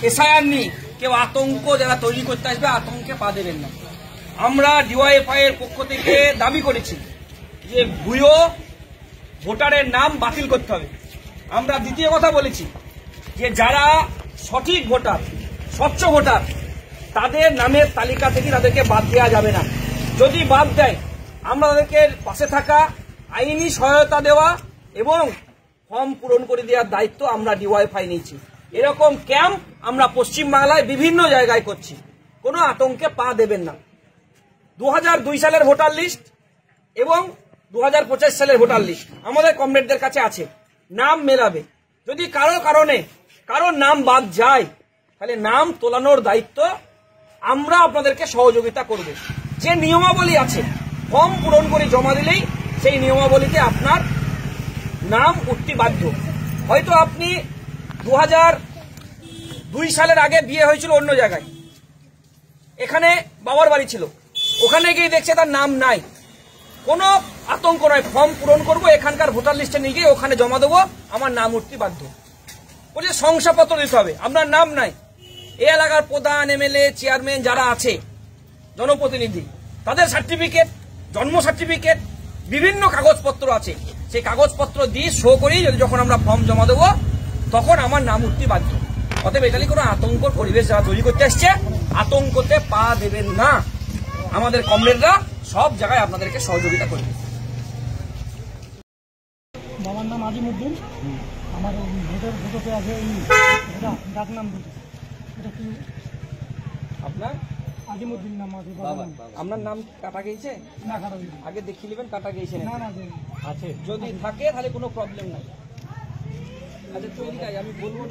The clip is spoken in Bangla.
এসআইআর নিয়ে কেউ আতঙ্ক যারা তৈরি করতে আসবে আতঙ্কে পা দেবেন না। আমরা ডিওয়াইএফআই এর পক্ষ থেকে দাবি করেছি যে ভুয়ো ভোটারের নাম বাতিল করতে হবে। আমরা দ্বিতীয় কথা বলেছি যে যারা সঠিক ভোটার, স্বচ্ছ ভোটার, তাদের নামের তালিকা থেকে তাদেরকে বাদ দেওয়া যাবে না। যদি বাদ দেয় আমরা তাদেরকে পাশে থাকা, আইনি সহায়তা দেওয়া এবং ফর্ম পূরণ করে দেওয়ার দায়িত্ব আমরা ডিওয়াইএফআই নিয়েছি। এরকম ক্যাম্প আমরা পশ্চিমবাংলায় বিভিন্ন জায়গায় করছি, কোনো আতঙ্কে পা দেবেন না। 2002 সালের ভোটার লিস্ট এবং 2025 সালের ভোটার লিস্ট আমাদের কমরেডদের কাছে আছে, নাম মেলাবে। যদি কারো কারণে কারোর নাম বাদ যায় তাহলে নাম তোলানোর দায়িত্ব আমরা আপনাদেরকে সহযোগিতা করব। যে নিয়মাবলী আছে ফর্ম পূরণ করে জমা দিলেই সেই নিয়মাবলীতে আপনার নাম উঠতে বাধ্য। হয়তো আপনি 2002 সালের আগে বিয়ে হয়েছিল অন্য জায়গায়, এখানে বাবার বাড়ি ছিল, ওখানে গিয়ে দেখছে তার নাম নাই, কোনো আতঙ্ক নয়, ফর্ম পূরণ করবো, এখানকার ভোটার লিস্টে নিয়ে গিয়ে ওখানে জমা দেবো, আমার নাম উঠতে বাধ্য। বলছে শংসাপত্র দিতে হবে, আপনার নাম নাই। এই এলাকার প্রধান, এমএলএ, চেয়ারম্যান যারা আছে, জনপ্রতিনিধি, তাদের সার্টিফিকেট, জন্ম সার্টিফিকেট, বিভিন্ন কাগজপত্র আছে, সেই কাগজপত্র দিয়ে শো করেই যখন আমরা ফর্ম জমা দেবো তখন আমার নাম উঠতে বাধ্য। অতএব এটাই কোনো আতঙ্ক পরিবেশ যারা তৈরি করতে আসছে আতঙ্কতে পা দেবেন না। আমাদের কমরেডরা সব জায়গায় আপনাদেরকে সহযোগিতা করবে। বাবার নাম আজিমউদ্দিন, আমার ভোটারতে আছে ডাক নাম এটা কি আপনার আজিমউদ্দিন নাম আছে। আপনার নাম কাটা গিয়েছে না, কাটা আগে দেখিয়ে নেবেন কাটা গিয়েছে না না আছে, যদি থাকে তাহলে কোনো প্রবলেম নাই। আচ্ছা তৈরি আমি বলবো।